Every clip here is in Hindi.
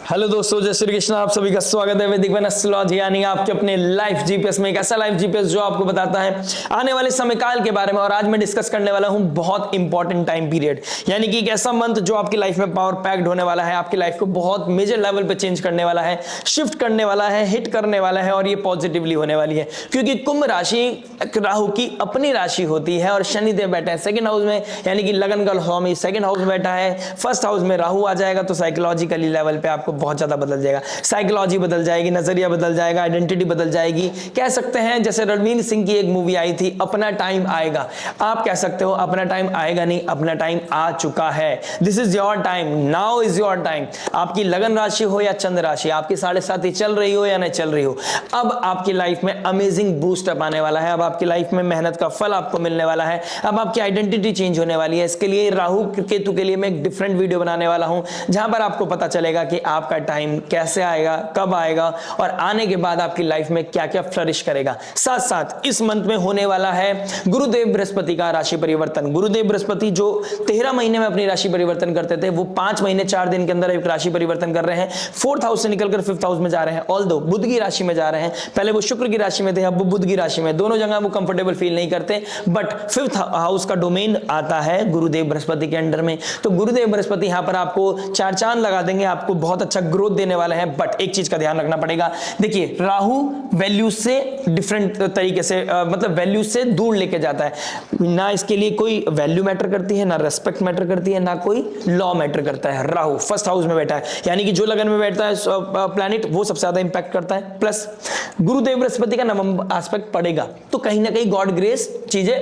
हेलो दोस्तों, जय श्री कृष्ण। आप सभी का स्वागत है वैदिक एस्ट्रोलॉजी यानी आपके अपने लाइफ जीपीएस में। एक ऐसा लाइफ जीपीएस जो आपको बताता है आने वाले समय काल के बारे में। और आज मैं डिस्कस करने वाला हूं बहुत इंपॉर्टेंट टाइम पीरियड, यानी कि एक ऐसा मंथ जो आपकी लाइफ में पावर पैक्ड होने वाला है, आपकी लाइफ को बहुत मेजर लेवल पे चेंज करने वाला है, शिफ्ट करने वाला है, हिट करने वाला है। और ये पॉजिटिवली होने वाली है क्योंकि कुंभ राशि राहु की अपनी राशि होती है और शनिदेव बैठा है सेकंड हाउस में, यानी कि लगन का स्वामी सेकंड हाउस में बैठा है। फर्स्ट हाउस में राहु आ जाएगा तो साइकोलॉजिकली लेवल पे आपको बहुत ज्यादा बदल जाएगा, साइकोलॉजी बदल जाएगी, नजरिया बदल जाएगा, आइडेंटिटी बदल जाएगी। कह सकते हैं जैसे रणवीर सिंह की एक मूवी आई थी अपना टाइम आएगा, आप कह सकते हो अपना टाइम आएगा नहीं, अपना टाइम आ चुका है। This is your time, now is your time. आपकी लगन राशि हो या चंद्र राशि, आपकी 7.5 चल रही हो या नहीं चल रही हो, अब आपकी लाइफ में अमेजिंग बूस्ट अप आने वाला है। अब आपकी लाइफ में मेहनत का फल आपको मिलने वाला है। अब आपकी आइडेंटिटी चेंज होने वाली है। इसके लिए राहु केतु के लिए मैं एक डिफरेंट वीडियो बनाने वाला हूं जहां पर आपको पता चलेगा कि आपका टाइम कैसे आएगा, कब आएगा और आने के बाद आपकी लाइफ में क्या क्या फ्लरिश करेगा। साथ साथ इस मंथ में होने वाला है गुरुदेव बृहस्पति का राशि परिवर्तन। गुरुदेव बृहस्पति जो 13 महीने में अपनी राशि परिवर्तन करते थे, वो 5 महीने 4 दिन के अंदर एक राशि परिवर्तन कर रहे हैं। 4th हाउस से निकलकर 5th हाउस में जा रहे हैं। ऑल्दो बुध की राशि में जा रहे हैं, पहले वो शुक्र की राशि में थे, अब वो बुध की राशि में। दोनों जगह वो कंफर्टेबल फील नहीं करते, बट 5th हाउस का डोमेन आता है गुरुदेव बृहस्पति के अंडर में। तो गुरुदेव बृहस्पति यहां पर आपको 4 चांद लगा देंगे, आपको बहुत अच्छा ग्रोथ देने वाले हैं। बट एक चीज का ध्यान रखना पड़ेगा, देखिए राहु वैल्यू से डिफरेंट तरीके से मतलब वैल्यू से दूर लेके जाता है ना। इसके लिए कोई वैल्यू मैटर करती है, ना रेस्पेक्ट मैटर करती है, ना कोई लॉ मैटर करता है। राहु फर्स्ट हाउस में बैठा है, यानी कि जो लगन में बैठता है प्लैनेट वो सबसे ज्यादा इंपैक्ट करता है। प्लस गुरुदेव बृहस्पति का नवम एस्पेक्ट पड़ेगा तो कहीं ना कहीं गॉड ग्रेस चीजें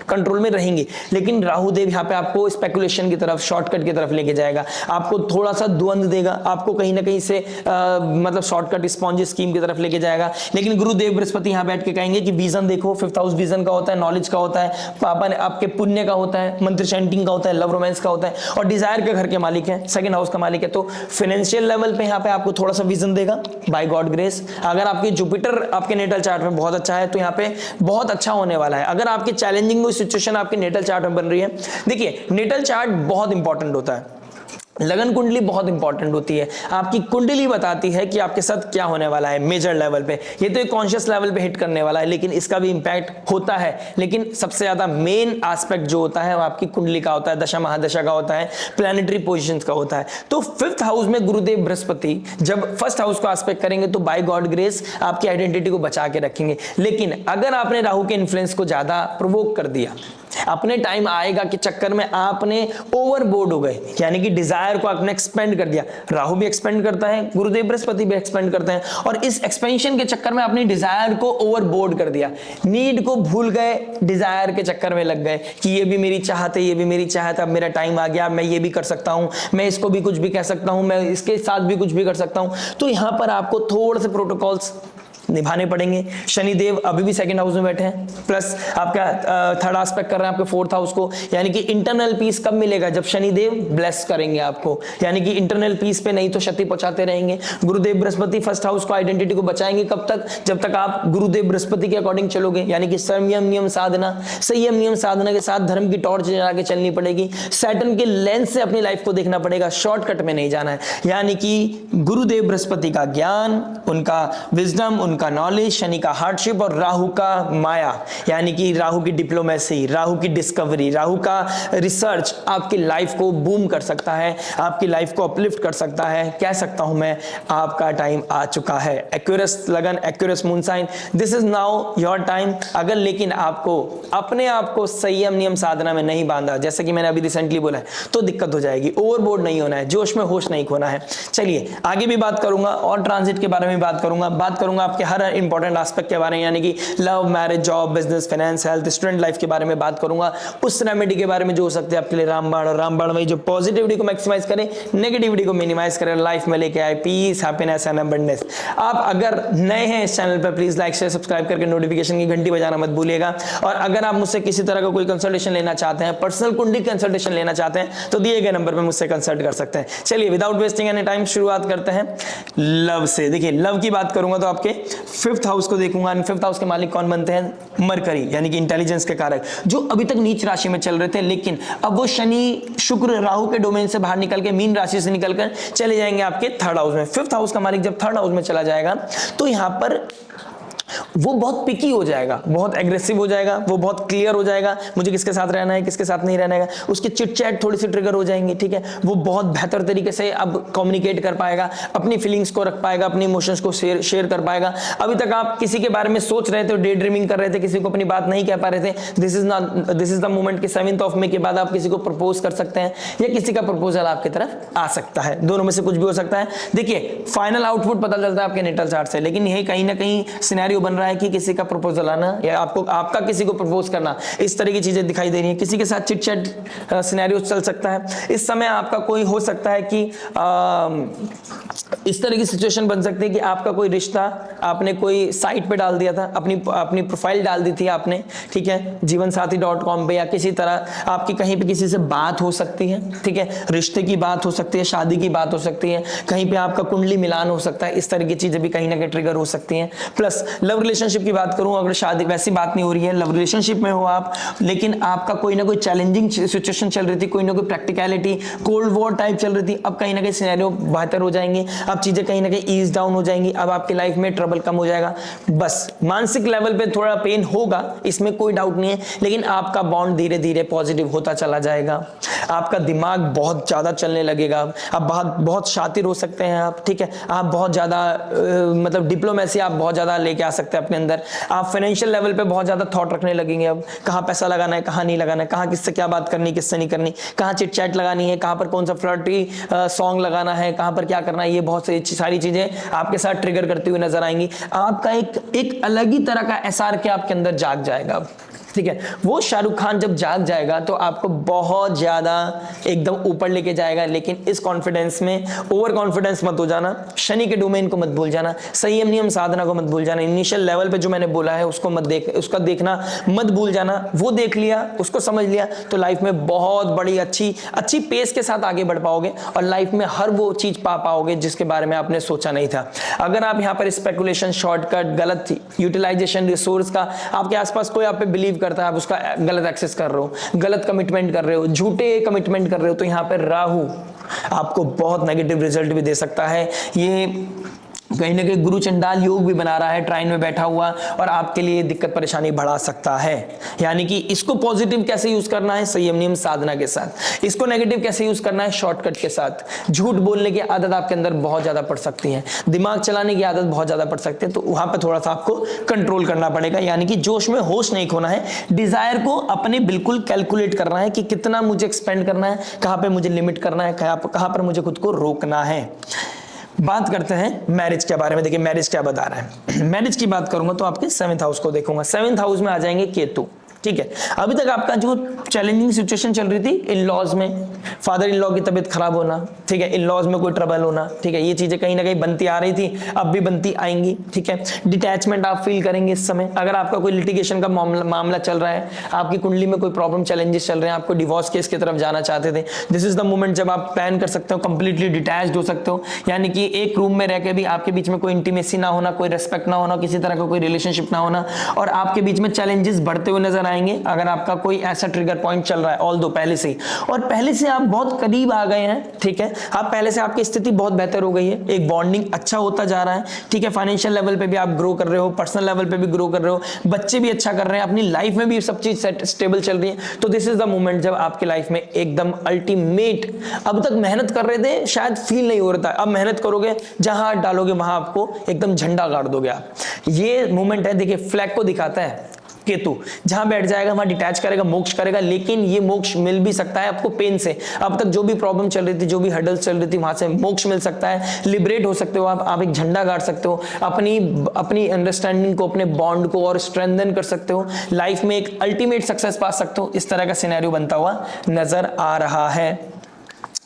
कंट्रोल में रहेंगी। लेकिन राहु देव यहाँ पे आपको स्पेकुलेशन की तरफ, शॉर्टकट की तरफ लेके जाएगा, आपको थोड़ा सा द्वंद देगा, आपको कहीं ना कहीं से मतलब शॉर्टकट स्पॉन्जी स्कीम की तरफ लेके जाएगा। लेकिन गुरुदेव बृहस्पति यहां बैठ के कहेंगे कि विजन देखो, 5th हाउस विजन का होता है, नॉलेज का होता है, पापा ने आपके पुण्य का होता है, मंत्र चैंटिंग का होता है, लव रोमांस का होता है और डिजायर के घर के मालिक है, सेकंड हाउस का मालिक है। तो फाइनेंशियल लेवल पे यहां पे आपको थोड़ा सा विजन देगा बाय गॉड ग्रेस। अगर आपकी जुपिटर आपके नेटल चार्ट में बहुत अच्छा है तो यहां पे बहुत अच्छा होने वाला है। अगर आपकी चैलेंजिंग सिचुएशन आपके नेटल चार्ट में बन रही है, देखिए नेटल चार्ट बहुत इंपॉर्टेंट होता है, लगन कुंडली बहुत इंपॉर्टेंट होती है। आपकी कुंडली बताती है कि आपके साथ क्या होने वाला है मेजर लेवल पे। ये तो एक कॉन्शियस लेवल पे हिट करने वाला है, लेकिन इसका भी इंपैक्ट होता है। लेकिन सबसे ज्यादा मेन एस्पेक्ट जो होता है वो आपकी कुंडली का होता है, दशा महादशा का होता है, प्लैनेटरी पोजीशंस का होता है। तो 5th हाउस में गुरुदेव बृहस्पति जब 1st हाउस को एस्पेक्ट करेंगे तो बाय गॉड ग्रेस आपकी आइडेंटिटी को बचा के रखेंगे। लेकिन अगर आपने राहु के इन्फ्लुएंस को ज्यादा प्रोवोक कर दिया, अपने टाइम आएगा के चक्कर में आपने ओवरबोर्ड हो गए, यानी कि डिजायर को आपने एक्सपेंड कर दिया। राहु भी एक्सपेंड करता है, गुरुदेव बृहस्पति भी एक्सपेंड करते हैं, और इस एक्सपेंशन के चक्कर में आपने डिजायर को ओवरबोर्ड कर दिया, नीड को भूल गए, डिजायर के चक्कर में लग गए कि ये भी मेरी चाहत है, ये भी मेरी चाहत है, अब मेरा टाइम आ गया, मैं ये भी कर सकता हूं, मैं इसको भी कुछ भी कह सकता हूं, मैं इसके साथ भी कुछ भी कर सकता हूं। तो यहां पर आपको थोड़े से प्रोटोकॉल्स निभाने पड़ेंगे। शनिदेव अभी भी 2nd हाउस में बैठे हैं, प्लस आपका 3rd एस्पेक्ट कर रहे हैं आपके 4th हाउस को, यानी कि इंटरनल पीस कब मिलेगा, जब शनिदेव ब्लेस करेंगे आपको, यानी कि इंटरनल पीस पे नहीं तो क्षति पहुंचाते रहेंगे। गुरुदेव बृहस्पति 1st हाउस को, आइडेंटिटी को बचाएंगे कब तक, जब तक आप गुरुदेव बृहस्पति के अकॉर्डिंग चलोगे, यानी कि संयम नियम साधना, संयम नियम साधना के साथ धर्म की टॉर्च जला के चलनी पड़ेगी। सैटर्न के लेंस से अपनी लाइफ को देखना पड़ेगा, शॉर्टकट में नहीं जाना है। यानी कि गुरुदेव बृहस्पति का ज्ञान, उनका विजडम, उनका नॉलेज, शनि का हार्डशिप और राहु का माया, यानी कि राहु की डिप्लोमेसी, राहु की डिस्कवरी, राहु का रिसर्च आपकी लाइफ को बूम कर सकता है, आपकी लाइफ को अपलिफ्ट कर सकता है। कह सकता हूं मैं आपका टाइम आ चुका है। एक्यूरस लगन, Aquarius moon sign, this is now your time. अगर लेकिन आपको अपने आप को संयम नियम साधना में नहीं बांधा, जैसे कि मैंने अभी रिसेंटली बोला है, तो दिक्कत हो जाएगी। ओवरबोर्ड नहीं होना है, जोश में होश नहीं खोना है। चलिए आगे भी बात करूंगा और ट्रांजिट के बारे में बात करूंगा आपके हर इंपॉर्टेंट एस्पेक्ट के बारे में, यानी कि love, marriage, job, business, finance, health, student life के बारे में बात करूंगा। उस रेमेडी के बारे में जो हो सकते हैं आपके लिए रामबाण, और रामबाण में जो पॉजिटिविटी को मैक्सिमाइज करे, नेगेटिविटी को मिनिमाइज करे, लाइफ में लेके आए पीस, हैप्पीनेस एंड अबंडेंस। आप अगर नए हैं इस चैनल पर, प्लीज लाइक शेयर सब्सक्राइब करके नोटिफिकेशन की घंटी बजाना मत भूलिएगा। और अगर आप मुझसे किसी तरह का कोई कंसल्टेशन लेना चाहते हैं, पर्सनल कुंडली कंसल्टेशन लेना चाहते हैं, तो दिए गए नंबर पर मुझसे कंसल्ट कर सकते हैं। चलिए विदाउट वेस्टिंग एनी टाइम शुरुआत करते हैं लव से। देखिए लव की बात करूंगा तो आपके फिफ्थ हाउस को देखूंगा, फिफ्थ हाउस के मालिक कौन बनते हैं? मरकरी, यानी कि इंटेलिजेंस के कारक, जो अभी तक नीच राशि में चल रहे थे, लेकिन अब वो शनि शुक्र राहु के डोमेन से बाहर निकल के मीन राशि से निकलकर चले जाएंगे आपके थर्ड हाउस में। फिफ्थ हाउस का मालिक जब थर्ड हाउस में चला जाएगा तो यहां पर वो बहुत पिकी हो जाएगा, बहुत एग्रेसिव हो जाएगा, वो बहुत क्लियर हो जाएगा, मुझे किसके साथ रहना है, किसके साथ नहीं रहना है। उसकी चिट चैट थोड़ी सी ट्रिगर हो जाएंगी, ठीक है। वो बहुत बेहतर तरीके से अब कम्युनिकेट कर पाएगा, अपनी फीलिंग्स को रख पाएगा, अपनी इमोशंस को शेयर कर पाएगा। अभी तक आप किसी के बारे में सोच रहे थे, डे ड्रीमिंग कर रहे थे, किसी को अपनी बात नहीं कह पा रहे थे, दिस इज द मोमेंट कि 7th ऑफ मई के बाद आप किसी को प्रपोज कर सकते हैं या किसी का प्रपोजल आपकी तरफ आ सकता है। दोनों में से कुछ भी हो सकता है। देखिए फाइनल आउटपुट पता चलता है आपके नेटल चार्ट से, लेकिन यही कहीं ना कहीं सिनेरियो बन रहा है कि किसी का प्रपोजल आना या आपका किसी को प्रपोज करना, इस तरह की चीजें दिखाई दे रही हैं। किसी के साथ चिट चैट सिनेरियो चल सकता है। इस समय आपका कोई हो सकता है कि इस तरह की सिचुएशन बन सकती है कि आपका कोई रिश्ता आपने कोई साइट पे डाल दिया था, अपनी प्रोफाइल डाल दी थी आपने, ठीक है, जीवनसाथी.com पे, या किसी तरह आपकी कहीं पे किसी से बात हो सकती है, ठीक है, रिश्ते की बात हो सकती है, शादी की बात हो सकती है, कहीं पे आपका कुंडली मिलान हो सकता है। इस तरह की चीजें भी कहीं ना कहीं ट्रिगर हो सकती हैं। प्लस लव रिलेशनशिप की बात करूं, अगर शादी वैसी बात नहीं हो रही है, लव रिलेशनशिप में हो आप, लेकिन आपका कोई ना कोई चैलेंजिंग सिचुएशन चल रही थी, कोई ना कोई प्रैक्टिकलिटी, कोल्ड वॉर टाइप चल रही थी, अब कहीं ना कहीं सिनेरियो बेहतर हो जाएंगे, अब चीजें कहीं ना कहीं ईज डाउन हो जाएंगी, अब आपकी लाइफ में ट्रबल कम हो जाएगा। बस मानसिक लेवल पे थोड़ा पेन होगा, इसमें कोई डाउट नहीं है, लेकिन आपका बॉन्ड धीरे धीरे पॉजिटिव होता चला जाएगा। आपका दिमाग बहुत ज्यादा चलने लगेगा, आप बहुत शातिर हो सकते हैं आप, ठीक है, आप बहुत ज्यादा मतलब डिप्लोमेसी आप बहुत ज्यादा लेके आ सकते हैं अपने अंदर। आप फाइनेंशियल लेवल पे बहुत ज्यादा थॉट रखने लगेंगे, अब कहाँ पैसा लगाना है, कहाँ नहीं लगाना है, कहाँ किससे क्या बात करनी, किससे नहीं करनी, कहाँ चिट चैट लगानी है, कहाँ पर कौन सा फ्लर्टी सॉन्ग लगाना है, कहाँ पर क्या करना है, ये बहुत सारी चीजें आपके साथ ट्रिगर करती हुई नजर आएंगी। आपका एक अलग ही तरह का SRK आपके अंदर जाग जाएगा, ठीक है। वो शाहरुख खान जब जाग जाएगा तो आपको बहुत ज्यादा एकदम ऊपर लेके जाएगा, लेकिन इस कॉन्फिडेंस में ओवर कॉन्फिडेंस मत हो जाना, शनि के डोमेन को मत भूल जाना, संयम नियम साधना को मत भूल जाना, इनिशियल लेवल पे जो मैंने बोला है उसको उसका देखना मत भूल जाना। वो देख लिया, उसको समझ लिया तो लाइफ में बहुत बड़ी अच्छी पेस के साथ आगे बढ़ पाओगे और लाइफ में हर वो चीज पा पाओगे जिसके बारे में आपने सोचा नहीं था। अगर आप यहाँ पर स्पेकुलेशन, शॉर्टकट, गलत यूटिलाइजेशन रिसोर्स का आपके आसपास कोई आप पे बिलीव करता है, आप उसका गलत एक्सेस कर रहे हो, गलत कमिटमेंट कर रहे हो, झूठे कमिटमेंट कर रहे हो, तो यहां पर राहु आपको बहुत नेगेटिव रिजल्ट भी दे सकता है। ये कहीं ना कहीं गुरु चंडाल योग भी बना रहा है ट्राइन में बैठा हुआ, और आपके लिए दिक्कत परेशानी बढ़ा सकता है। यानी कि इसको पॉजिटिव कैसे यूज करना है, संयम नियम साधना के साथ, इसको नेगेटिव कैसे यूज करना है, शॉर्टकट के साथ। झूठ बोलने की आदत आपके अंदर बहुत ज्यादा पड़ सकती है, दिमाग चलाने की आदत बहुत ज्यादा पड़ सकती है, तो वहां पर थोड़ा सा आपको कंट्रोल करना पड़ेगा। यानी कि जोश में होश नहीं खोना है, डिजायर को अपने बिल्कुल कैलकुलेट करना है कि कितना मुझे एक्सपेंड करना है, कहां पे मुझे लिमिट करना है, कहां पर मुझे खुद को रोकना है। बात करते हैं मैरिज के बारे में। देखिए मैरिज क्या बता रहा है। मैरिज की बात करूंगा तो आपके 7th हाउस को देखूंगा। 7th हाउस में आ जाएंगे केतु, ठीक है। अभी तक आपका जो चैलेंजिंग सिचुएशन चल रही थी इन लॉज में, फादर इन लॉ की तबीयत खराब होना, ठीक है, इन लॉज में कोई ट्रबल होना, ठीक है, ये चीजें कहीं ना कहीं बनती आ रही थी, अब भी बनती आएंगी, ठीक है। डिटैचमेंट आप फील करेंगे इस समय। अगर आपका कोई लिटिगेशन का मामला चल रहा है, आपकी कुंडली में कोई प्रॉब्लम चैलेंजेस चल रहे हैं, आपको डिवोर्स केस की तरफ जाना चाहते थे, दिस इज द मोमेंट जब आप प्लान कर सकते हो, कंप्लीटली डिटैच्ड हो सकते हो। यानी कि एक रूम में रह के भी आपके बीच में कोई इंटीमेसी ना होना, कोई रेस्पेक्ट ना होना, किसी तरह का कोई रिलेशनशिप ना होना, और आपके बीच में चैलेंजेस बढ़ते हुए नजर आएंगे अगर आपका कोई ऐसा ट्रिगर पॉइंट चल रहा है, ऑल दो पहले से ही, और पहले से आप बहुत करीब आ गए हैं, ठीक है, आप पहले से आपकी स्थिति बहुत बेहतर हो गई है, एक बॉन्डिंग अच्छा होता जा रहा है, ठीक है, फाइनेंशियल लेवल पे भी आप ग्रो कर रहे हो, पर्सनल लेवल पे भी ग्रो कर रहे हो, बच्चे भी अच्छा कर रहे हैं, अपनी लाइफ में भी सब चीज स्टेबल चल रही है। तो दिस इज द मोमेंट जब आपकी लाइफ में एकदम अल्टीमेट, अब तक मेहनत कर रहे थे शायद फील नहीं हो रहा था, अब मेहनत करोगे, जहां हाथ डालोगे वहां आपको एकदम झंडा गाड़ दोगे आप। ये मोमेंट है, देखिए फ्लैग को दिखाता है केतु, जहां बैठ जाएगा वहां डिटैच करेगा, मोक्ष करेगा, लेकिन ये मोक्ष मिल भी सकता है आपको पेन से। अब तक जो भी प्रॉब्लम चल रही थी, जो भी हर्डल्स चल रही थी, वहां से मोक्ष मिल सकता है, लिबरेट हो सकते हो आप एक झंडा गाड़ सकते हो, अपनी अंडरस्टैंडिंग को, अपने बॉन्ड को और स्ट्रेंथन कर सकते हो, लाइफ में एक अल्टीमेट सक्सेस पा सकते हो। इस तरह का सिनेरियो बनता हुआ नजर आ रहा है।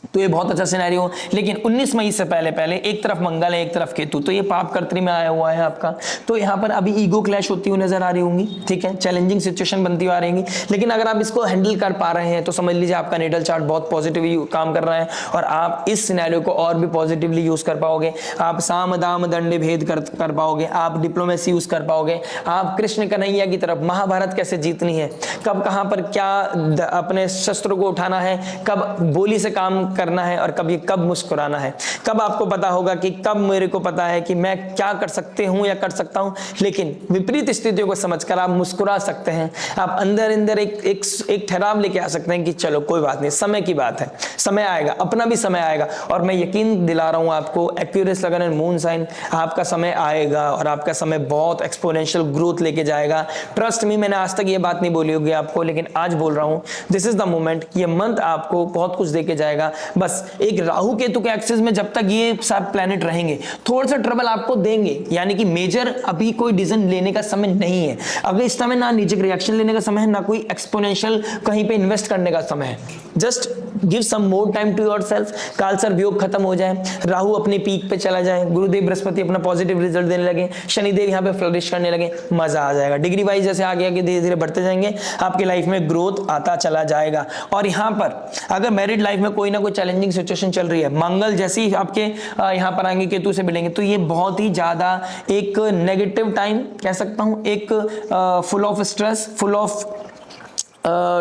तो ये बहुत अच्छा सिनेरियो। लेकिन 19 मई से पहले पहले एक तरफ मंगल है एक तरफ केतु, तो ये पाप कर्त्री में आया हुआ है आपका। तो यहाँ पर अभी ईगो क्लैश होती हुई नजर आ रही होंगी, ठीक है, चैलेंजिंग सिचुएशन बनती हुई आ रही होंगी। लेकिन अगर आप इसको हैंडल कर पा रहे हैं तो समझ लीजिए आपका नेटल चार्ट बहुत पॉजिटिवली काम कर रहा है और आप इस सिनेरियो को और भी पॉजिटिवली यूज कर पाओगे। आप साम दाम दंड भेद कर पाओगे, आप डिप्लोमेसी यूज कर पाओगे, आप कृष्ण कन्हैया की तरफ महाभारत कैसे जीतनी है, कब कहां पर क्या अपने शस्त्रों को उठाना है, कब बोली से काम करना है और कब मुस्कुराना है, कब आपको पता होगा कि कब मेरे को पता है कि मैं क्या कर सकते हूं या कर सकता हूं। लेकिन विपरीत स्थितियों को समझकर आप मुस्कुरा सकते हैं, आप अंदर एक ठहराव लेके आ सकते हैं कि चलो कोई बात नहीं, समय की बात है, समय आएगा, अपना भी समय आएगा। और मैं यकीन दिला रहा हूं आपको, एक्यूरियस लगन एंड मून साइन, आपका समय आएगा और आपका समय बहुत एक्सपोनेंशियल ग्रोथ लेके जाएगा। ट्रस्ट मी, मैंने आज तक ये बात नहीं बोली होगी आपको, लेकिन आज बोल रहा हूं, दिस इज द मोमेंट। ये मंथ आपको बहुत कुछ देके जाएगा। बस एक राहु केतु के एक्सिस में जब तक ये सब प्लैनेट रहेंगे थोड़ा सा ट्रबल आपको देंगे, यानी कि मेजर अभी कोई डिसीजन लेने का समय नहीं है। अगर इस समय ना निजी रिएक्शन लेने का समय है, ना कोई एक्सपोनेंशियल कहीं पे इन्वेस्ट करने का समय है। Just give some more time to yourself. काल सर्प योग खत्म हो जाए, राहु अपनी पीक पे चला जाए, गुरुदेव बृहस्पति अपना पॉजिटिव रिजल्ट देने लगे, शनिदेव यहाँ पे फ्लरिश करने लगे, मजा आ जाएगा। डिग्री वाइज जैसे आगे आगे धीरे धीरे बढ़ते जाएंगे, आपकी लाइफ में ग्रोथ आता चला जाएगा। और यहाँ पर अगर मैरिड लाइफ में कोई ना कोई चैलेंजिंग सिचुएशन चल रही है, मंगल जैसे ही आपके यहाँ पर आएंगे केतु से मिलेंगे, तो ये बहुत ही ज्यादा एक नेगेटिव टाइम कह सकता हूं, एक full of stress, full of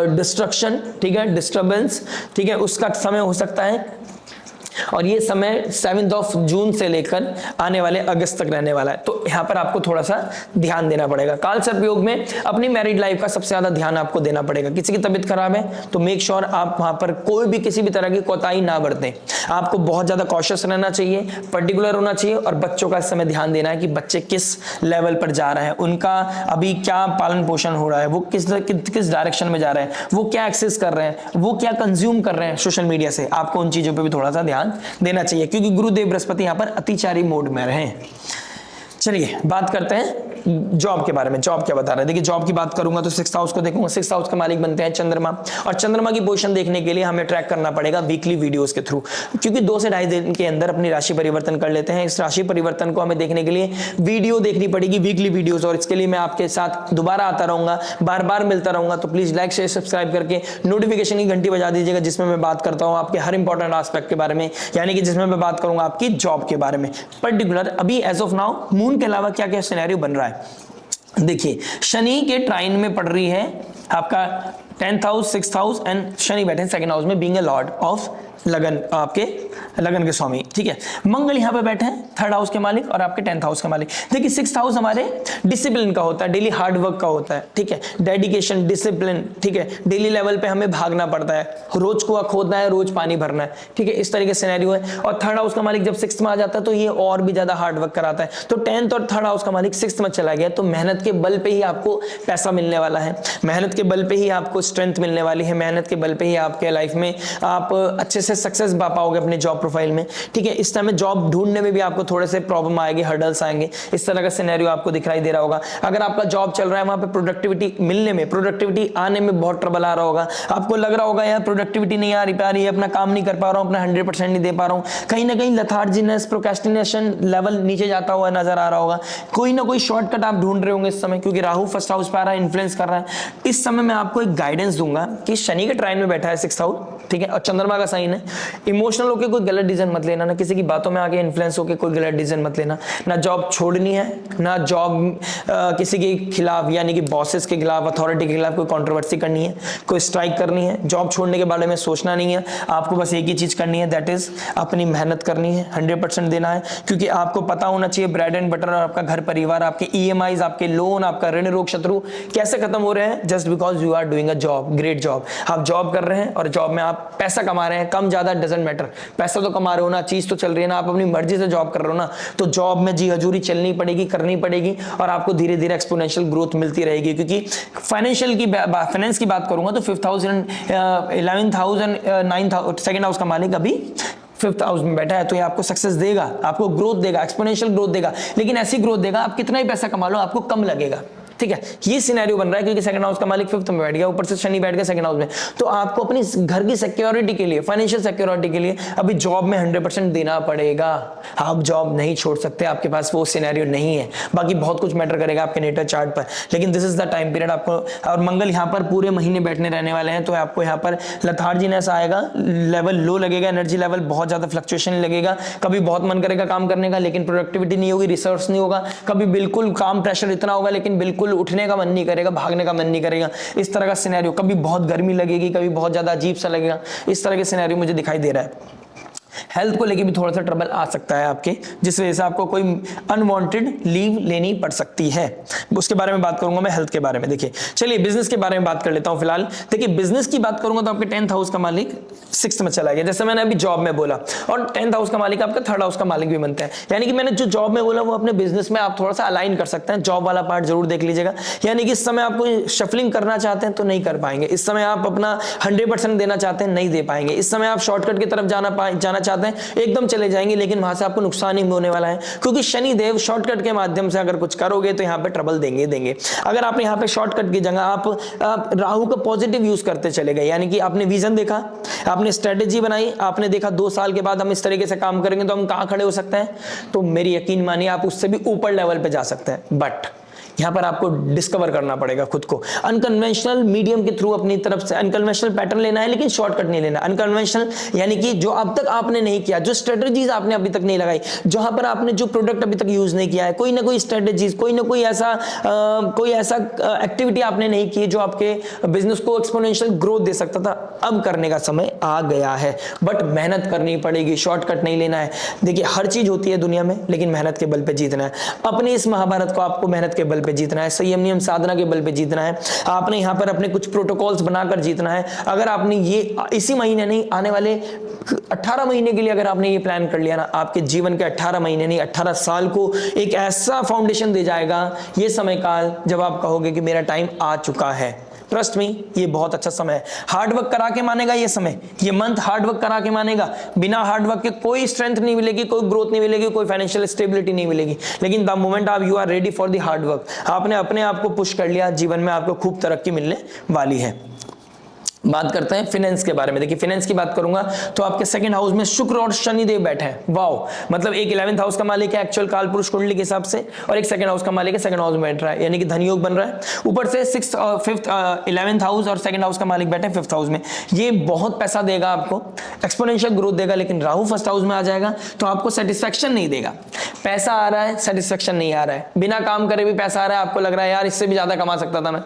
destruction, ठीक है, डिस्टर्बेंस, ठीक है, उसका समय हो सकता है। और ये समय 7 जून से लेकर आने वाले अगस्त तक रहने वाला है। तो यहाँ पर आपको थोड़ा सा ध्यान देना पड़ेगा। काल सर्प योग में अपनी मैरिड लाइफ का सबसे ज्यादा ध्यान आपको देना पड़ेगा। किसी की तबीयत खराब है तो मेक श्योर आप वहां पर कोई भी किसी भी तरह की कोताही ना बरतें। आपको बहुत ज्यादा कॉशियस रहना चाहिए, पर्टिकुलर होना चाहिए और बच्चों का इस समय ध्यान देना है कि बच्चे किस लेवल पर जा रहे हैं, उनका अभी क्या पालन पोषण हो रहा है, वो किस डायरेक्शन में जा रहे हैं, वो क्या एक्सेस कर रहे हैं, वो क्या कंज्यूम कर रहे हैं सोशल मीडिया से। आपको उन चीजों पर भी थोड़ा सा ध्यान देना चाहिए, क्योंकि गुरुदेव बृहस्पति यहां पर अतिचारी मोड में रहे। चलिए बात करते हैं जॉब के बारे में। जॉब क्या बता रहे हैं, देखिए जॉब की बात करूंगा तो 6th हाउस को देखूंगा। 6th हाउस के मालिक बनते हैं चंद्रमा, और चंद्रमा की पोजीशन देखने के लिए हमें ट्रैक करना पड़ेगा वीकली वीडियोस के थ्रू, क्योंकि 2 से ढाई दिन के अंदर अपनी राशि परिवर्तन कर लेते हैं। इस राशि परिवर्तन को हमें देखने के लिए वीडियो देखनी पड़ेगी, वीकली वीडियोस, और इसके लिए मैं आपके साथ दोबारा आता रहूंगा, बार बार मिलता रहूंगा। तो प्लीज लाइक शेयर सब्सक्राइब करके नोटिफिकेशन की घंटी बजा दीजिएगा, जिसमें मैं बात करता हूं आपके हर इंपॉर्टेंट एस्पेक्ट के बारे में, यानी कि जिसमें मैं बात करूंगा आपकी जॉब के बारे में पर्टिकुलर। अभी एज ऑफ नाउ मून के अलावा क्या क्या सिनेरियो बन रहा है देखिए। शनि के ट्राइन में पड़ रही है आपका 10th house, 6th house and Shani बैठे 2nd हाउस में, बीइंग अ लॉर्ड ऑफ लगन, आपके लगन के स्वामी, ठीक है। मंगल यहाँ पे बैठे हैं 3rd हाउस के मालिक और आपके 10th हाउस के मालिक। देखिए 6th हाउस हमारे डिसिप्लिन का होता है, डेली हार्ड वर्क का होता है, ठीक है, डेडिकेशन, डिसिप्लिन, ठीक है, डेली लेवल पे हमें भागना पड़ता है, रोज कुआं खोदना है, रोज पानी भरना है, ठीक है, इस तरीके से सिनेरियो है। और 3rd हाउस का मालिक जब 6th में आ जाता है तो ये और भी ज्यादा हार्ड वर्क कराता है। तो 10th और 3rd हाउस का मालिक 6th में चला गया तो मेहनत के बल पे ही आपको पैसा मिलने वाला है, मेहनत के बल पे ही आपको स्ट्रेंथ मिलने वाली है, मेहनत के बल पे ही आपके लाइफ में आप अच्छे से सक्सेस पा पाओगे अपने जॉब प्रोफाइल में, ठीक है। इस टाइम जॉब ढूंढने में भी आपको थोड़े से प्रॉब्लम आएगी, हर्डल्स आएंगे, इस तरह का सिनेरियो आपको दिखाई दे रहा होगा। अगर आपका जॉब चल रहा है वहां पे प्रोडक्टिविटी मिलने में, प्रोडक्टिविटी आने में बहुत ट्रबल आ रहा होगा, आपको लग रहा होगा यार प्रोडक्टिविटी नहीं आ रही है, अपना काम नहीं कर पा रहा हूं, अपना 100% नहीं दे पा रहा हूं, कहीं ना कहीं लथार्जीनेस, प्रोक्रेस्टिनेशन लेवल नीचे जाता हुआ नजर आ रहा होगा। कोई ना कोई शॉर्टकट आप ढूंढ रहे होंगे इस समय, क्योंकि राहु 1st हाउस पे आ रहा है, इन्फ्लुएंस कर रहा है। इस समय मैं आपको एक गाइडेंस दूंगा कि शनि के ट्राइन में बैठा है 6th हाउस, ठीक है, और चंद्रमा का साइन है। इमोशनल होकर कोई गलत डिसीजन मत लेना, ना किसी की बातों में आके इन्फ्लुएंस होकर कोई गलत डिसीजन मत लेना, ना जॉब छोड़नी है, ना जॉब किसी के खिलाफ यानी कि बॉसेस के खिलाफ, अथॉरिटी के खिलाफ कोई कंट्रोवर्सी करनी है, कोई स्ट्राइक करनी है। जॉब छोड़ने के बारे में सोचना नहीं है, आपको बस एक ही चीज करनी है, दैट इज अपनी मेहनत करनी है, 100% देना है, क्योंकि आपको पता होना चाहिए ब्रेड एंड बटर, आपका घर परिवार, आपके EMIs, आपके लोन, आपका ऋण रोग शत्रु कैसे खत्म हो रहे हैं, just because you are doing a job, great job. आप जॉब कर रहे हैं और जॉब में आप पैसा कमा रहे हैं, कम ज्यादा डजंट मैटर, पैसा तो कमा रहे हो ना, चीज तो चल रही है ना, आप अपनी मर्जी से जॉब कर रहे हो ना, तो जॉब में जी हजूरी चलनी पड़ेगी, करनी पड़ेगी, और आपको धीरे धीरे एक्सपोनेंशियल ग्रोथ मिलती रहेगी। क्योंकि फाइनेंस की बात करूंगा तो 5th house, 11th house and 9th house, 2nd house का मालिक अभी 5th हाउस में बैठा है, तो ये आपको सक्सेस देगा, आपको ग्रोथ देगा, एक्सपोनेंशियल ग्रोथ देगा। लेकिन ऐसी ग्रोथ देगा, आप कितना ही पैसा कमा लो आपको कम लगेगा, ठीक है, ये सिनेरियो बन रहा है क्योंकि सेकंड हाउस का मालिक फिफ्थ में बैठ गया, ऊपर से शनि बैठ गया सेकंड हाउस में। तो आपको अपनी घर की सिक्योरिटी के लिए, फाइनेंशियल सिक्योरिटी के लिए अभी जॉब में 100% देना पड़ेगा। आप जॉब नहीं छोड़ सकते, आपके पास वो सिनेरियो नहीं है। बाकी बहुत कुछ मैटर करेगा आपके नेटल चार्ट पर, लेकिन this is the time period आपको। और मंगल यहाँ पर पूरे महीने बैठने रहने वाले हैं, तो आपको यहाँ पर लथार्जीनेस आएगा, लेवल लो लगेगा, एनर्जी लेवल बहुत ज्यादा फ्लक्चुएशन लगेगा। कभी बहुत मन करेगा काम करने का लेकिन प्रोडक्टिविटी नहीं होगी, रिसर्च नहीं होगा। कभी बिल्कुल काम प्रेशर इतना होगा लेकिन बिल्कुल उठने का मन नहीं करेगा, भागने का मन नहीं करेगा, इस तरह का सिनेरियो। कभी बहुत गर्मी लगेगी, कभी बहुत ज्यादा अजीब सा लगेगा, इस तरह के सिनेरियो मुझे दिखाई दे रहा है। हेल्थ को लेके भी थोड़ा सा ट्रबल आ सकता है आपके, जिस वजह से आपको कोई अनवांटेड लीव लेनी पड़ सकती है। उसके बारे में बात करूंगा मैं, हेल्थ के बारे में। देखिए चलिए बिजनेस के बारे में बात कर लेता हूं फिलहाल। देखिए बिजनेस की बात करूंगा तो आपके 10th हाउस का मालिक 6th में चला गया, जैसे मैंने अभी जॉब में बोला। और 10th हाउस का मालिक आपका 3rd हाउस का मालिक भी बनता है। यानी कि मैंने जो जॉब में बोला वो अपने बिजनेस में आप थोड़ा सा अलाइन कर सकते हैं। जॉब वाला पार्ट जरूर देख लीजिएगा। यानी कि इस समय आपको शफलिंग करना चाहते हैं तो नहीं कर पाएंगे। इस समय आप अपना 100% देना चाहते हैं, नहीं दे पाएंगे। इस समय आप शॉर्टकट की तरफ जाना चाहते हैं, एकदम चले जाएंगे, लेकिन वहां से आपको नुकसान ही होने वाला है। क्योंकि शनि देव शॉर्टकट के माध्यम से अगर कुछ करोगे तो यहाँ पे ट्रबल देंगे। अगर आपने यहाँ पे शॉर्टकट की जगह आप राहु का पॉजिटिव यूज करते चले गए, यानी कि आपने विजन देखा, आपने स्ट्रेटेजी बनाई, आपने देखा 2 साल के बाद हम इस तरीके से काम करेंगे तो हम कहां खड़े हो सकते हैं, तो मेरी यकीन मानिए आप उससे भी ऊपर लेवल पे जा सकते हैं। बट यहां पर आपको डिस्कवर करना पड़ेगा खुद को। अनकन्वेंशनल मीडियम के थ्रू अपनी तरफ से अनकन्वेंशनल पैटर्न लेना है, लेकिन शॉर्टकट नहीं लेना। अनकन्वेंशनल यानी कि जो अब तक आपने नहीं किया, जो स्ट्रेटजीज आपने अभी तक नहीं लगाई, जहां पर आपने जो प्रोडक्ट अभी तक यूज नहीं किया है, कोई ना कोई स्ट्रेटजीज, कोई ना कोई ऐसा एक्टिविटी आपने नहीं की जो आपके बिजनेस को एक्सपोनेंशियल ग्रोथ दे सकता था, अब करने का समय आ गया है। बट मेहनत करनी पड़ेगी, शॉर्टकट नहीं लेना है। देखिए हर चीज होती है दुनिया में, लेकिन मेहनत के बल पे जीतना है। अपने इस महाभारत को आपको मेहनत के बल पे जीतना है, संयम नियम साधना के बल पे जीतना है। आपने यहां पर अपने कुछ प्रोटोकॉल्स बनाकर जीतना है। अगर आपने ये इसी महीने नहीं, आने वाले 18 महीने के लिए अगर आपने ये प्लान कर लिया ना, आपके जीवन के 18 महीने नहीं 18 साल को एक ऐसा फाउंडेशन दे जाएगा ये समय काल, जब आप कहोगे कि मेरा टाइम आ चुका है। ट्रस्ट मी, ये बहुत अच्छा समय है। हार्डवर्क करा के मानेगा ये समय, ये मंथ हार्डवर्क करा के मानेगा। बिना हार्डवर्क के कोई स्ट्रेंथ नहीं मिलेगी, कोई ग्रोथ नहीं मिलेगी, कोई फाइनेंशियल स्टेबिलिटी नहीं मिलेगी। लेकिन द मोमेंट आप you are ready for the hard work, आपने अपने आप को पुश कर लिया, जीवन में आपको खूब तरक्की मिलने वाली है। बात करते हैं फाइनेंस के बारे में। देखिए फाइनेंस की बात करूंगा तो आपके 2nd हाउस में शुक्र और शनि देव बैठे हैं। वाओ, मतलब एक 11th हाउस का मालिक है एक्चुअल काल पुरुष कुंडली के हिसाब से, और एक 2nd हाउस का मालिक है 2nd हाउस में बैठ रहा है, यानी कि धन योग बन रहा है। ऊपर से 6th, 5th, 11th हाउस और 2nd हाउस का मालिक बैठे हैं 5th हाउस में। ये बहुत पैसा देगा आपको, एक्सपोनेंशियल ग्रोथ देगा। लेकिन राहु 1st हाउस में आ जाएगा तो आपको सेटिस्फेक्शन नहीं देगा। पैसा आ रहा है, सेटिस्फेक्शन नहीं आ रहा है। बिना काम करे भी पैसा आ रहा है, आपको लग रहा है यार इससे भी ज्यादा कमा सकता था मैं।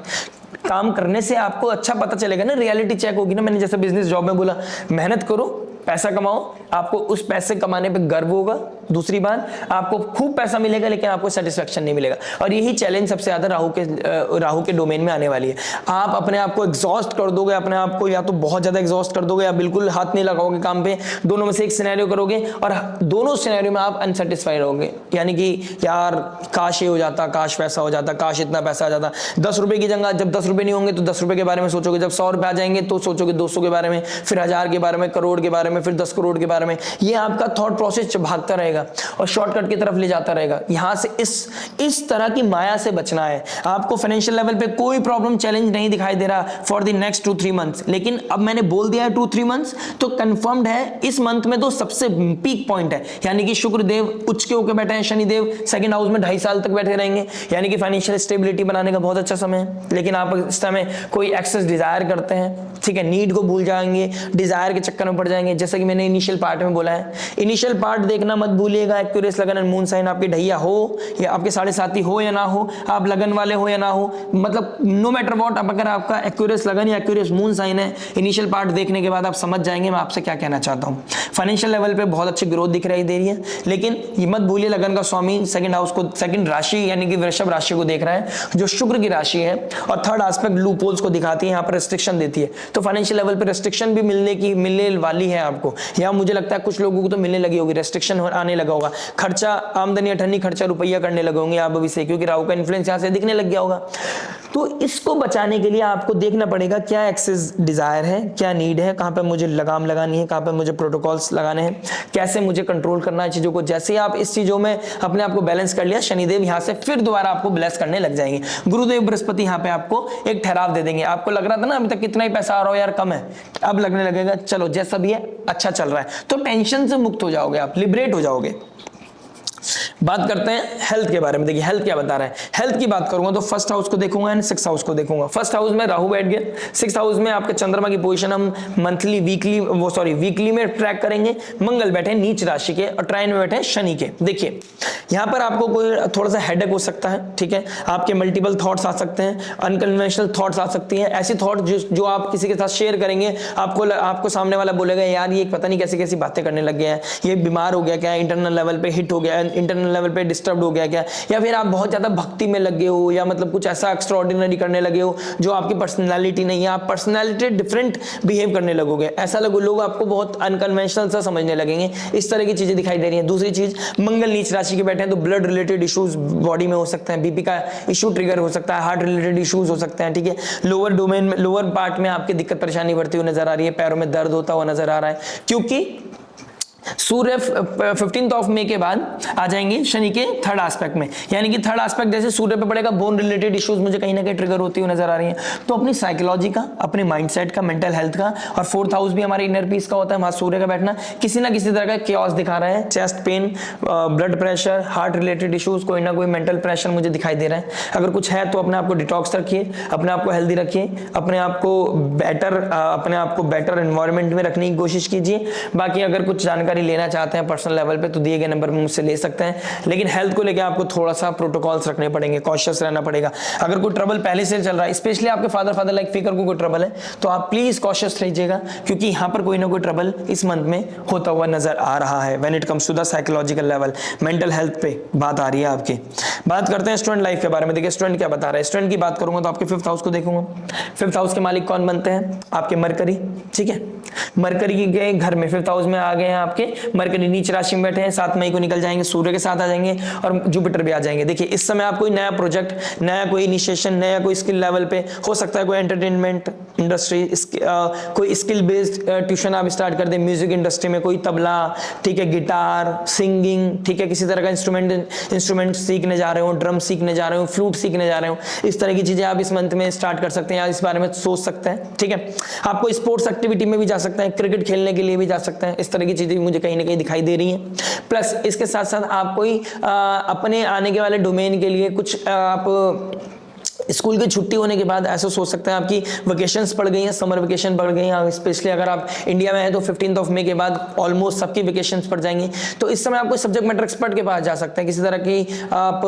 काम करने से आपको अच्छा पता चलेगा ना, रियलिटी चेक होगी ना। मैंने जैसे बिजनेस जॉब में बोला, मेहनत करो, पैसा कमाओ, आपको उस पैसे कमाने पे गर्व होगा। दूसरी बात, आपको खूब पैसा मिलेगा लेकिन आपको सेटिस्फेक्शन नहीं मिलेगा। और यही चैलेंज सबसे ज्यादा राहु के डोमेन में आने वाली है। आप अपने आप को एग्जॉस्ट कर दोगे, अपने आप को या तो बहुत ज्यादा एग्जॉस्ट कर दोगे या बिल्कुल हाथ नहीं लगाओगे काम पे। दोनों में से एक सिनेरियो करोगे और दोनों सिनेरियो में आप अनसेटिस्फाइड होगे। यानी कि यार काश ये हो जाता, काश पैसा हो जाता, काश इतना पैसा आ जाता। 10 रुपए की जगह जब 10 रुपए नहीं होंगे तो 10 रुपए के बारे में सोचोगे, जब 100 रुपए आ जाएंगे तो सोचोगे 200 के बारे में, फिर 1000 के बारे में, करोड़ के बारे में, फिर 10 करोड़ के बारे में। ये आपका थॉट प्रोसेस भागता रहेगा और शॉर्टकट की तरफ ले जाता रहेगा। यहां से इस तरह की माया से बचना है। आपको फाइनेंशियल लेवल पे कोई प्रॉब्लम चैलेंज नहीं दिखाई दे रहा फॉर द नेक्स्ट 2-3 मंथ्स। लेकिन अब मैंने बोल दिया है 2-3 मंथ्स, तो कंफर्म्ड है इस मंथ में तो सबसे पीक पॉइंट है। यानी कि शुक्र देव उच्च के होकर बैठे हैं, शनि देव 2nd हाउस में 2.5 साल तक बैठे रहेंगे। यानी कि फाइनेंशियल स्टेबिलिटी बनाने का बहुत अच्छा समय है। लेकिन आप इस समय कोई एक्सेस डिजायर करते हैं, ठीक है, नीड को भूल जाएंगे, डिजायर के चक्कर में पड़ जाएंगे। जैसे कि मैंने इनिशियल पार्ट में बोला है, इनिशियल पार्ट देखना मत भूलिएगा। एक्यूरेस लगन एंड मून साइन आपके ढैया हो या आपके 7.5 हो या ना हो, आप लगन वाले हो या ना हो, मतलब नो मैटर व्हाट, अब अगर आपका एक्यूरेस लगन या एक्यूरेस मून साइन है, इनिशियल पार्ट देखने के बाद आप समझ जाएंगे मैं आपसे क्या कहना चाहता हूं। फाइनेंशियल लेवल पे बहुत अच्छी ग्रोथ दिख रही दे रही है। लेकिन ये मत भूलिए लगन का स्वामी 2nd हाउस को, 2nd राशि यानी कि वृषभ राशि को देख रहा है, जो शुक्र की राशि है और 3rd एस्पेक्ट लूप होल्स को दिखाती है, यहाँ पर रिस्ट्रिक्शन देती है। तो फाइनेंशियल लेवल पे रेस्ट्रिक्शन भी मिलने वाली है आपको, या मुझे लगता है कुछ लोगों को तो मिलने लगी होगी, रेस्ट्रिक्शन आने लगा होगा, खर्चा आमदनी अठन्नी खर्चा रुपया करने लगे होंगे आप अभी से, क्योंकि राहु का इन्फ्लुएंस यहां से दिखने लग गया होगा। तो इसको बचाने के लिए आपको देखना पड़ेगा क्या एक्सेस डिजायर है, क्या नीड है, कहां पे मुझे लगाम लगानी है, कहां पे मुझे प्रोटोकॉल्स लगाने हैं, कैसे मुझे कंट्रोल करना है चीजों को। जैसे ही आप इस चीजों में अपने आप को बैलेंस कर लिया, शनिदेव यहां से फिर दोबारा आपको ब्लेस करने लग जाएंगे। गुरुदेव बृहस्पति यहां पे आपको एक ठहराव दे देंगे। आपको लग रहा था ना अभी तक कितना ही पैसा आ रहा हो यार कम है, अब लगने लगेगा चलो जैसा भी है अच्छा चल रहा है, तो टेंशन से मुक्त हो जाओगे, आप लिबरेट हो जाओगे। बात करते हैं हेल्थ के बारे में। देखिए हेल्थ क्या बता रहा है। हेल्थ की बात करूंगा तो फर्स्ट हाउस को देखूंगा एंड सिक्स्थ हाउस को देखूंगा। फर्स्ट हाउस में राहु बैठ गया, सिक्स्थ हाउस में आपके चंद्रमा की पोजीशन हम मंथली वीकली में ट्रैक करेंगे। मंगल बैठे नीच राशि के और ट्राइन में बैठे शनि के। देखिए यहां पर आपको कोई थोड़ा सा हेडेक हो सकता है, ठीक है, आपके मल्टीपल थॉट्स आ सकते हैं, अनकन्वेंशनल थॉट्स आ सकती हैं, ऐसी थॉट जो आप किसी के साथ शेयर करेंगे आपको सामने वाला बोलेगा यार ये पता नहीं कैसी कैसी बातें करने लग गए हैं, ये बीमार हो गया क्या, इंटरनल लेवल पे हिट हो गया, इंटरनल लेवल पे डिस्टर्ब हो गया क्या, या फिर आप बहुत ज्यादा भक्ति में लगे हो, या मतलब कुछ ऐसा एक्स्ट्राऑर्डिनरी करने लगे हो जो आपकी पर्सनालिटी नहीं है, आप पर्सनालिटी डिफरेंट बिहेव करने लगोगे, ऐसा लोग आपको बहुत अनकन्वेंशनल सा समझने लगेंगे। इस तरह की चीजें दिखाई दे रही हैं। दूसरी चीज मंगल नीच राशि के बैठे हैं तो ब्लड रिलेटेड इश्यूज बॉडी में हो सकते हैं, बीपी का इशू ट्रिगर हो सकता है, हार्ट रिलेटेड इश्यूज हो सकते हैं, ठीक है, लोअर डोमेन में लोअर पार्ट में आपकी दिक्कत परेशानी बढ़ती हुई नजर आ रही है, पैरों में दर्द होता हुआ नजर आ रहा है, क्योंकि सूर्य 15 ऑफ मई के बाद आ जाएंगे शनि के थर्ड एस्पेक्ट में, यानी कि थर्ड एस्पेक्ट जैसे सूर्य पे पड़ेगा बोन रिलेटेड इश्यूज मुझे कहीं ना कहीं ट्रिगर होती हुई नजर आ रही हैं। तो अपनी साइकोलॉजी का, अपने माइंडसेट का, मेंटल हेल्थ का, और फोर्थ हाउस भी हमारे इनर पीस का होता है, वहां सूर्य का बैठना किसी ना किसी तरह का क्योस दिखा रहा है, chest pain, blood pressure, heart related issues, कोई ना कोई मेंटल प्रेशर मुझे दिखाई दे रहा है। अगर कुछ है तो अपने आप को डिटॉक्स रखिए, अपने आप को हेल्दी रखिए, अपने आप को बेटर एनवायरनमेंट में रखने की कोशिश कीजिए। बाकी अगर कुछ जानकारी लेना चाहते हैं पर्सनल लेवल पे तो दिए गए नंबर पे मुझसे ले सकते हैं, लेकिन हेल्थ को लेकर आपको थोड़ा सा प्रोटोकॉल्स रखने पड़ेंगे, कॉशियस रहना पड़ेगा। अगर कोई ट्रबल पहले से चल रहा है, स्पेशली आपके फादर लाइक फिगर को कोई ट्रबल है तो आप प्लीज कॉशियस रहिएगा, क्योंकि यहां पर कोई ना कोई ट्रबल इस मंथ में होता हुआ नजर आ रहा है। When it comes to the psychological level, mental health पे बात आ रही है आपकी। बात करते हैं स्टूडेंट लाइफ के बारे में। देखिए स्टूडेंट क्या बता रहा है। स्टूडेंट की बात करूंगा तो आपके फिफ्थ हाउस को देखूंगा। फिफ्थ हाउस के मालिक कौन बनते हैं? आपके मरकरी, ठीक है, मरकरी के घर में फिफ्थ हाउस में आ गए हैं आपके मरकरी, नीच राशि में बैठे हैं, 7 मई को निकल जाएंगे, सूर्य के साथ आ जाएंगे और जुपिटर भी आ जाएंगे। देखिए इस समय आप कोई नया प्रोजेक्ट, नया कोई इनिशिएशन, नया कोई स्किल लेवल पे हो सकता है, कोई एंटरटेनमेंट इंडस्ट्री, कोई स्किल बेस्ड ट्यूशन आप स्टार्ट कर दें, म्यूजिक इंडस्ट्री में कोई तबला, ठीक है, गिटार, सिंगिंग, ठीक है, किसी तरह का इंस्ट्रूमेंट सीखने जा रहे हो, ड्रम सीखने जा रहे हो, फ्लूट सीखने जा रहे हो, इस तरह की चीजें आप इस मंथ में स्टार्ट कर सकते हैं या इस बारे में सोच सकते हैं, ठीक है। आपको स्पोर्ट्स एक्टिविटी में भी जा सकते हैं, क्रिकेट खेलने के लिए भी जा सकते हैं, इस तरह की चीजें मुझे कहीं ना कहीं दिखाई दे रही हैं। प्लस इसके साथ साथ आप कोई अपने आने के वाले डोमेन के लिए कुछ आप स्कूल की छुट्टी होने के बाद ऐसा सोच सकते हैं, आपकी वेकेशंस पड़ गई हैं, समर वेकेशन पड़ गई हैं, स्पेशली अगर आप इंडिया में हैं तो 15 ऑफ मई के बाद ऑलमोस्ट सबकी वेकेशंस पड़ जाएंगी। तो इस समय आप कोई सब्जेक्ट मैटर एक्सपर्ट के पास जा सकते हैं, किसी तरह की आप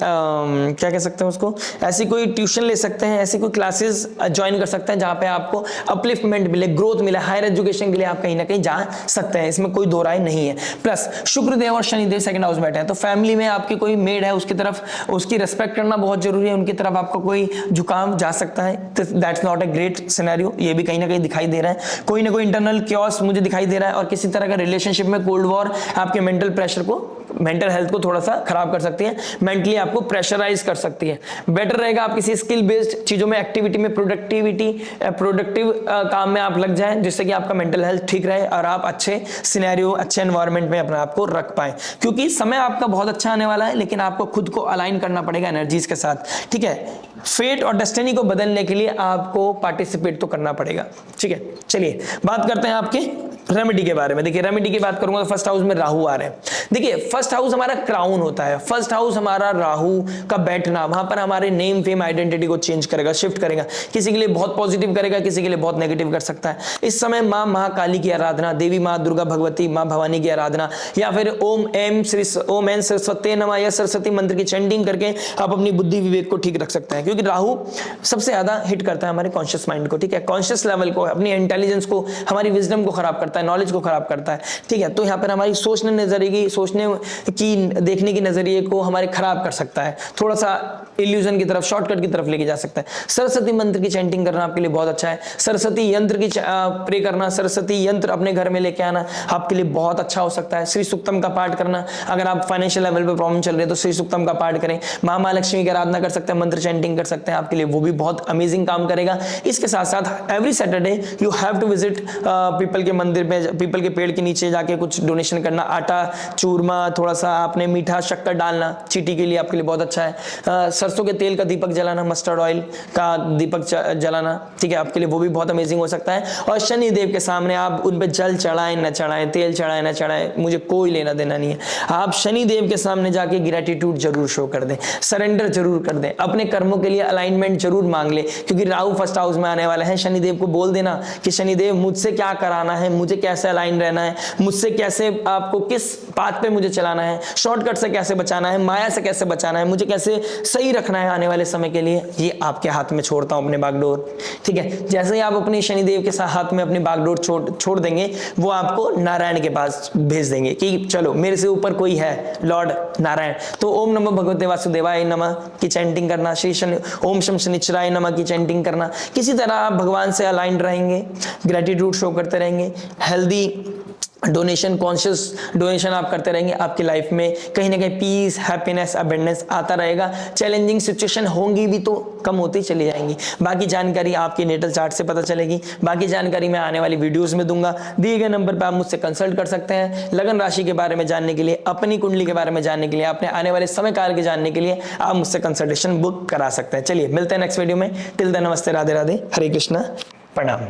क्या कह सकते हैं उसको, ऐसी कोई ट्यूशन ले सकते हैं, ऐसी कोई क्लासेस ज्वाइन कर सकते हैं जहाँ पे आपको अपलिफ्टमेंट मिले, ग्रोथ मिले, हायर एजुकेशन के लिए आप कहीं ना कहीं जा सकते हैं, इसमें कोई दो राय नहीं है। प्लस शुक्रदेव और शनिदेव सेकंड हाउस बैठे हैं, तो फैमिली में आपकी कोई मेड है उसकी तरफ उसकी रिस्पेक्ट करना बहुत जरूरी है, उनकी तरफ आपको कोई झुकाव जा सकता है, that's not a great scenario, ये भी कहीं ना कहीं दिखाई दे रहा है। कोई ना कोई इंटरनल क्योस मुझे दिखाई दे रहा है, और किसी तरह का रिलेशनशिप में कोल्ड वॉर आपके मेंटल प्रेशर को, मेंटल हेल्थ को थोड़ा सा खराब कर सकती है, मेंटली आपको प्रेशराइज कर सकती है। बेटर रहेगा आप किसी स्किल बेस्ड चीजों में, एक्टिविटी में, प्रोडक्टिव काम में आप लग जाएं, जिससे कि आपका मेंटल हेल्थ ठीक रहे और आप अच्छे सिनेरियो, अच्छे एनवायरनमेंट में अपने आप को रख पाए, क्योंकि समय आपका बहुत अच्छा आने वाला है, लेकिन आपको खुद को अलाइन करना पड़ेगा एनर्जीज के साथ, ठीक है। फेट और डेस्टिनी को बदलने के लिए आपको पार्टिसिपेट तो करना पड़ेगा, ठीक है। चलिए बात करते हैं आपके रेमेडी के बारे में। देखिए रेमेडी की बात करूंगा तो फर्स्ट हाउस में राहु आ रहे हैं। देखिए फर्स्ट हाउस हमारा क्राउन होता है, फर्स्ट हाउस हमारा राहु का बैठना वहां पर हमारे नेम, फेम, आइडेंटिटी को चेंज करेगा, शिफ्ट करेगा, किसी के लिए बहुत पॉजिटिव करेगा, किसी के लिए बहुत नेगेटिव कर सकता है। इस समय मां महाकाली की आराधना, देवी मां दुर्गा भगवती, मां भवानी की आराधना, या फिर ओम एन सरस्वती नमः या सरस्वती मंत्र की चैंटिंग करके आप अपनी बुद्धि विवेक को ठीक रख सकते हैं, क्योंकि क्योंकि राहु सबसे ज्यादा हिट करता है हमारे कॉन्शियस माइंड को, ठीक है, कॉन्शियस लेवल को, अपनी इंटेलिजेंस को, हमारी विजडम को खराब करता है, नॉलेज को खराब करता है, ठीक है। तो यहाँ पर हमारी सोचने नजरिए सोचने की देखने की नजरिए को हमारे खराब कर सकता है, थोड़ा सा इल्यूजन की तरफ, शॉर्टकट की तरफ लेके जा सकता है। सरस्वती मंत्र की चैंटिंग करना आपके लिए बहुत अच्छा है। सरस्वती यंत्र की प्रे करना, सरस्वती यंत्र अपने घर में लेके आना आपके लिए बहुत अच्छा हो सकता है। श्री सूक्तम का पाठ करना, अगर आप फाइनेंशियल लेवल पे प्रॉब्लम चल रही है तो श्री सूक्तम का पाठ करें। मां महालक्ष्मी की आराधना कर सकते हैं, मंत्र चैंटिंग कर सकते हैं, आपके लिए वो भी बहुत अमेजिंग काम करेगा। इसके साथ साथ every Saturday you have to visit पीपल के मंदिर में, पीपल के पेड़ के नीचे जाके कुछ डोनेशन करना, आटा चूरमा, थोड़ा सा आपने मीठा शक्कर डालना चीटी के लिए आपके लिए बहुत अच्छा है। सरसों के तेल का दीपक जलाना, मस्टर्ड ऑयल का दीपक जलाना, ठीक है, आपके लिए वो भी बहुत अमेजिंग हो सकता है। और शनि देव के सामने आप उन पे जल चढ़ाएं न चढ़ाएं, तेल चढ़ाएं न चढ़ाएं, मुझे कोई लेना देना नहीं है। आप शनि देव के सामने जाके ग्रेटिट्यूड जरूर शो कर दें, सरेंडर जरूर कर दें, अपने कर्मों के लिए अलाइनमेंट जरूर मांग ले, क्योंकि राहु फर्स्ट हाउस में आने वाला है। शनि देव को बोल देना कि शनि देव मुझसे क्या कराना है, मुझे कैसे अलाइन रहना है, मुझसे कैसे आपको किस पाथ पे मुझे चलाना है, शॉर्टकट से कैसे बचाना है, माया से कैसे बचाना है, मुझे कैसे सही रखना है आने वाले समय के लिए, ये आपके हाथ में छोड़ता हूं अपने बागडोर, ठीक है। जैसे ही आप अपने शनिदेव के हाथ में अपनी बागडोर छोड़ देंगे, वो आपको नारायण के पास भेज देंगे कि चलो मेरे से ऊपर कोई है, लॉर्ड नारायण। तो ओम नमो भगवते वासुदेवाय नमः की चैंटिंग करना, श्री शनि ओम शम शनिचराय नमः की चैंटिंग करना, किसी तरह आप भगवान से अलाइंड रहेंगे, ग्रेटिट्यूड शो करते रहेंगे, हेल्दी डोनेशन, कॉन्शियस डोनेशन आप करते रहेंगे, आपकी लाइफ में कहीं ना कहीं पीस, हैप्पीनेस, अबेंडेंस आता रहेगा। चैलेंजिंग सिचुएशन होंगी भी तो कम होती चली जाएंगी। बाकी जानकारी आपके नेटल चार्ट से पता चलेगी, बाकी जानकारी मैं आने वाली वीडियोस में दूंगा। दिए गए नंबर पर आप मुझसे कंसल्ट कर सकते हैं। लगन राशि के बारे में जानने के लिए, अपनी कुंडली के बारे में जानने के लिए, अपने आने वाले समय काल के जानने के लिए आप मुझसे कंसल्टेशन बुक करा सकते हैं। चलिए मिलते हैं नेक्स्ट वीडियो में। टिल देन नमस्ते, राधे राधे, हरे कृष्णा, प्रणाम।